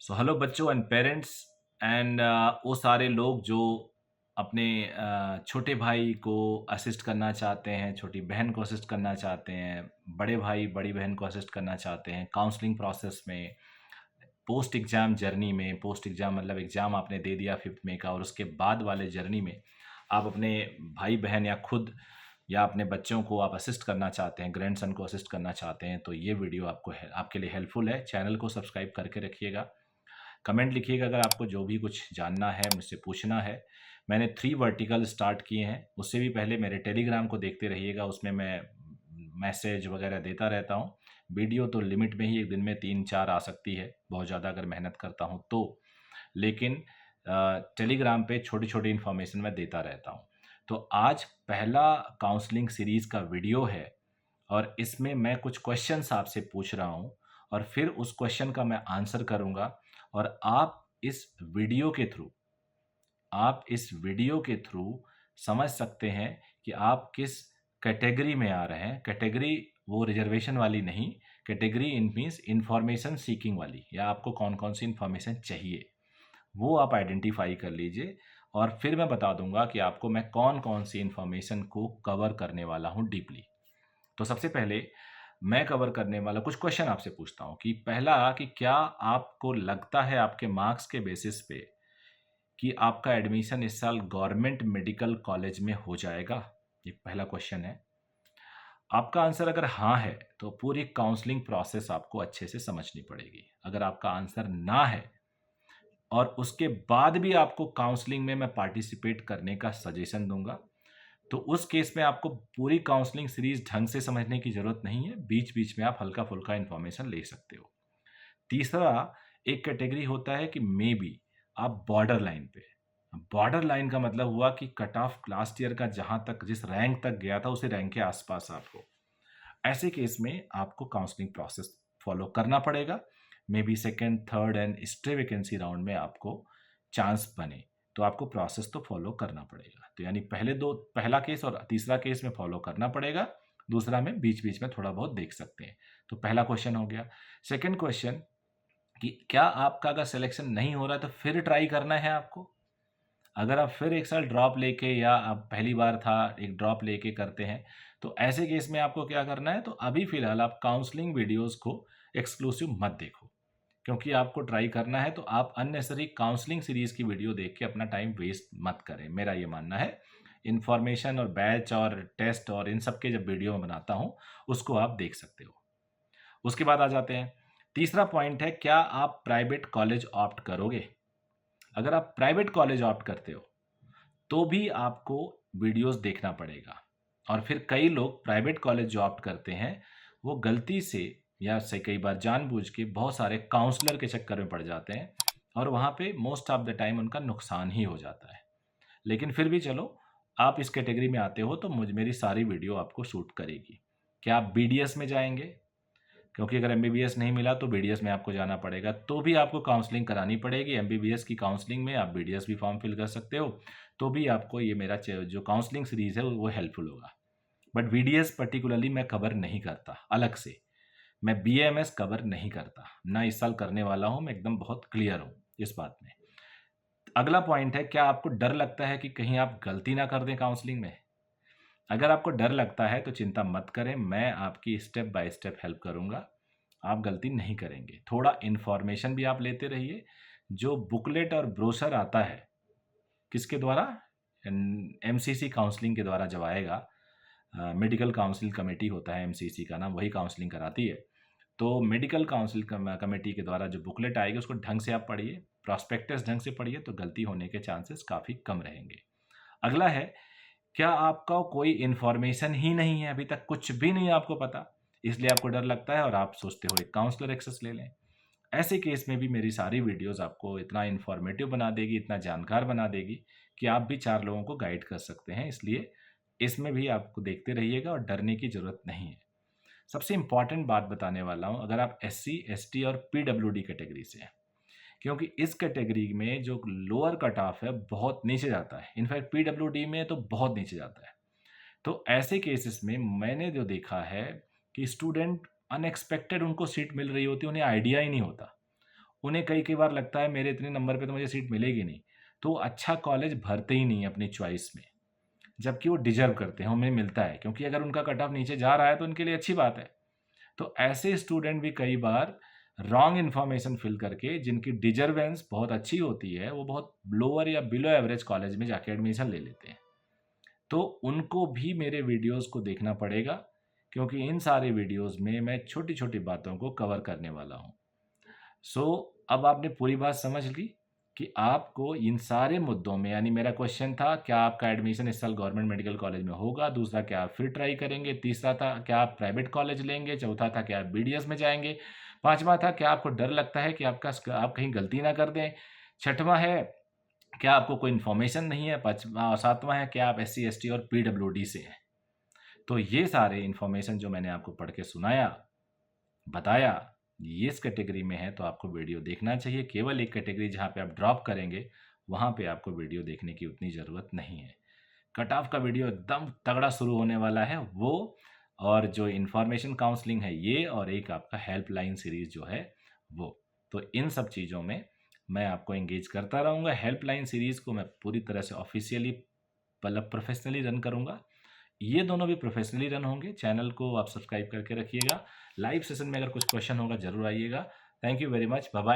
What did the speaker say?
So hello बच्चों and parents and वो सारे लोग जो अपने छोटे भाई को असिस्ट करना चाहते हैं, छोटी बहन को असिस्ट करना चाहते हैं, बड़े भाई बड़ी बहन को असिस्ट करना चाहते हैं काउंसलिंग प्रोसेस में, पोस्ट एग्ज़ाम जर्नी में। पोस्ट एग्ज़ाम मतलब एग्ज़ाम आपने दे दिया 5th में का और उसके बाद वाले जर्नी में आप अपने भाई बहन या खुद या अपने बच्चों को आप असिस्ट करना चाहते हैं, ग्रैंडसन को असिस्ट करना चाहते हैं, तो ये वीडियो आपके लिए हेल्पफुल है। चैनल को सब्सक्राइब करके रखिएगा। कमेंट लिखिएगा अगर आपको जो भी कुछ जानना है, मुझसे पूछना है। मैंने 3 वर्टिकल स्टार्ट किए हैं। उससे भी पहले मेरे टेलीग्राम को देखते रहिएगा, उसमें मैं मैसेज वगैरह देता रहता हूँ। वीडियो तो लिमिट में ही, एक दिन में 3-4 आ सकती है, बहुत ज़्यादा अगर मेहनत करता हूँ तो। लेकिन टेलीग्राम पे छोटी-छोटी इन्फॉर्मेशन मैं देता रहता हूँ। तो आज पहला काउंसलिंग सीरीज़ का वीडियो है और इसमें मैं कुछ क्वेश्चंस आपसे पूछ रहा हूँ और फिर उस क्वेश्चन का मैं आंसर करूँगा और आप इस वीडियो के थ्रू समझ सकते हैं कि आप किस कैटेगरी में आ रहे हैं। कैटेगरी वो रिजर्वेशन वाली नहीं, कैटेगरी इन मीन्स इंफॉर्मेशन सीकिंग वाली, या आपको कौन-कौन सी इंफॉर्मेशन चाहिए, वो आप आइडेंटिफाई कर लीजिए और फिर मैं बता दूँगा कि आपको मैं कौन-कौन सी इंफॉर्मेशन को कवर करने वाला हूँ डीपली। तो सबसे पहले मैं कवर करने वाला कुछ क्वेश्चन आपसे पूछता हूँ कि पहला कि क्या आपको लगता है आपके मार्क्स के बेसिस पे कि आपका एडमिशन इस साल गवर्नमेंट मेडिकल कॉलेज में हो जाएगा? ये पहला क्वेश्चन है। आपका आंसर अगर हाँ है, तो पूरी काउंसलिंग प्रोसेस आपको अच्छे से समझनी पड़ेगी। अगर आपका आंसर ना है और उसके बाद भी आपको काउंसलिंग में मैं पार्टिसिपेट करने का सजेशन दूँगा, तो उस केस में आपको पूरी काउंसलिंग सीरीज़ ढंग से समझने की ज़रूरत नहीं है, बीच-बीच में आप हल्का-फुल्का इन्फॉर्मेशन ले सकते हो। तीसरा, एक कैटेगरी होता है कि मेबी आप बॉर्डर लाइन पे। बॉर्डर लाइन का मतलब हुआ कि कट ऑफ लास्ट ईयर का जहाँ तक जिस रैंक तक गया था, उसी रैंक के आस-पास आप हो। ऐसे केस में आपको काउंसलिंग प्रोसेस फॉलो करना पड़ेगा। Maybe second, third and stay vacancy round में आपको चांस बने, तो आपको प्रोसेस तो फॉलो करना पड़ेगा। तो यानी पहला केस और तीसरा केस में फॉलो करना पड़ेगा, दूसरा में बीच-बीच में थोड़ा बहुत देख सकते हैं। तो पहला क्वेश्चन हो गया। सेकंड क्वेश्चन कि क्या आपका अगर सिलेक्शन नहीं हो रहा है तो फिर ट्राई करना है आपको? अगर आप फिर 1 साल ड्रॉप लेके या आप पहली बार था एक ड्रॉप लेके करते हैं, तो ऐसे केस में आपको क्या करना है, तो अभी फ़िलहाल आप काउंसलिंग वीडियोज़ को एक्सक्लूसिव मत देखो। क्योंकि आपको ट्राई करना है तो आप अननेसेसरी काउंसलिंग सीरीज़ की वीडियो देख के अपना टाइम वेस्ट मत करें, मेरा ये मानना है। इन्फॉर्मेशन और बैच और टेस्ट और इन सब के जब वीडियो मैं बनाता हूँ, उसको आप देख सकते हो। उसके बाद आ जाते हैं, तीसरा पॉइंट है, क्या आप प्राइवेट कॉलेज ऑप्ट करोगे? अगर आप प्राइवेट कॉलेज ऑप्ट करते हो, तो भी आपको वीडियोज़ देखना पड़ेगा। और फिर कई लोग प्राइवेट कॉलेज जो ऑप्ट करते हैं, वो गलती से या से कई बार जानबूझ के बहुत सारे काउंसलर के चक्कर में पड़ जाते हैं और वहाँ पे मोस्ट ऑफ द टाइम उनका नुकसान ही हो जाता है। लेकिन फिर भी चलो, आप इस कैटेगरी में आते हो तो मेरी सारी वीडियो आपको सूट करेगी। क्या आप बीडीएस में जाएँगे? क्योंकि अगर एमबीबीएस नहीं मिला तो बीडीएस में आपको जाना पड़ेगा, तो भी आपको काउंसलिंग करानी पड़ेगी। एमबीबीएस की काउंसलिंग में आप बीडीएस भी फॉर्म फिल कर सकते हो, तो भी आपको ये मेरा जो काउंसलिंग सीरीज़ है वो हेल्पफुल होगा। बट बीडीएस पर्टिकुलरली मैं कवर नहीं करता अलग से। मैं बीएएमएस कवर नहीं करता, ना इस साल करने वाला हूँ, मैं एकदम बहुत क्लियर हूँ इस बात में। अगला पॉइंट है, क्या आपको डर लगता है कि कहीं आप गलती ना कर दें काउंसलिंग में? अगर आपको डर लगता है तो चिंता मत करें, मैं आपकी स्टेप बाय स्टेप हेल्प करूँगा। आप गलती नहीं करेंगे। थोड़ा इन्फॉर्मेशन भी आप लेते रहिए। जो बुकलेट और ब्रोशर आता है, किसके द्वारा? एमसीसी काउंसलिंग के द्वारा जब आएगा, मेडिकल काउंसिल कमेटी होता है एमसीसी का नाम, वही काउंसलिंग कराती है। तो मेडिकल काउंसिल कमेटी के द्वारा जो बुकलेट आएगी उसको ढंग से आप पढ़िए, प्रॉस्पेक्टस ढंग से पढ़िए, तो गलती होने के चांसेस काफ़ी कम रहेंगे। अगला है, क्या आपका कोई इन्फॉर्मेशन ही नहीं है, अभी तक कुछ भी नहीं आपको पता, इसलिए आपको डर लगता है और आप सोचते हो एक काउंसलर एक्सेस ले लें। ऐसे केस में भी मेरी सारी वीडियोस आपको इतना इन्फॉर्मेटिव बना देगी, इतना जानकार बना देगी कि आप भी 4 लोगों को गाइड कर सकते हैं। इसलिए इसमें भी आपको देखते रहिएगा और डरने की ज़रूरत नहीं है। सबसे इम्पोर्टेंट बात बताने वाला हूँ, अगर आप एससी, एसटी और पीडब्ल्यूडी कैटेगरी से हैं, क्योंकि इस कैटेगरी में जो लोअर कट ऑफ है बहुत नीचे जाता है। इनफैक्ट पीडब्ल्यूडी में तो बहुत नीचे जाता है। तो ऐसे केसेस में मैंने जो देखा है कि स्टूडेंट अनएक्सपेक्टेड उनको सीट मिल रही होती है, उन्हें आइडिया ही नहीं होता। उन्हें कई बार लगता है मेरे इतने नंबर पे तो मुझे सीट मिलेगी नहीं, तो अच्छा कॉलेज भरते ही नहीं है अपनी चॉइस में, जबकि वो डिजर्व करते हैं, उन्हें मिलता है, क्योंकि अगर उनका कट ऑफ नीचे जा रहा है तो उनके लिए अच्छी बात है। तो ऐसे स्टूडेंट भी कई बार रॉन्ग इन्फॉर्मेशन फिल करके, जिनकी डिजर्वेंस बहुत अच्छी होती है, वो बहुत लोअर या बिलो एवरेज कॉलेज में जाके एडमिशन ले लेते हैं। तो उनको भी मेरे वीडियोस को देखना पड़ेगा, क्योंकि इन सारे वीडियोस में मैं छोटी-छोटी बातों को कवर करने वाला हूँ। सो अब आपने पूरी बात समझ ली कि आपको इन सारे मुद्दों में, यानी मेरा क्वेश्चन था क्या आपका एडमिशन इस साल गवर्नमेंट मेडिकल कॉलेज में होगा, दूसरा क्या आप फिर ट्राई करेंगे, तीसरा था क्या आप प्राइवेट कॉलेज लेंगे, चौथा था क्या आप बीडीएस में जाएंगे, पांचवा था क्या आपको डर लगता है कि आप कहीं गलती ना कर दें, छठवां है क्या आपको कोई इन्फॉर्मेशन नहीं है, पांचवा सातवां है क्या आप SC ST और PWD से हैं। तो ये सारे इन्फॉर्मेशन जो मैंने आपको पढ़ के सुनाया, बताया, ये इस कैटेगरी में है तो आपको वीडियो देखना चाहिए। केवल एक कैटेगरी जहाँ पे आप ड्रॉप करेंगे, वहाँ पे आपको वीडियो देखने की उतनी ज़रूरत नहीं है। कट ऑफ का वीडियो एकदम तगड़ा शुरू होने वाला है वो, और जो इन्फॉर्मेशन काउंसलिंग है ये, और एक आपका हेल्पलाइन सीरीज़ जो है वो। तो इन सब चीज़ों में मैं आपको एंगेज करता रहूँगा। हेल्पलाइन सीरीज़ को मैं पूरी तरह से ऑफ़िशियली मतलब प्रोफ़ेशनली रन करूँगा। ये दोनों भी प्रोफ़ेशनली रन होंगे। चैनल को आप सब्सक्राइब करके रखिएगा। लाइव सेशन में अगर कुछ क्वेश्चन होगा ज़रूर आइएगा। Thank you very much. Bye bye.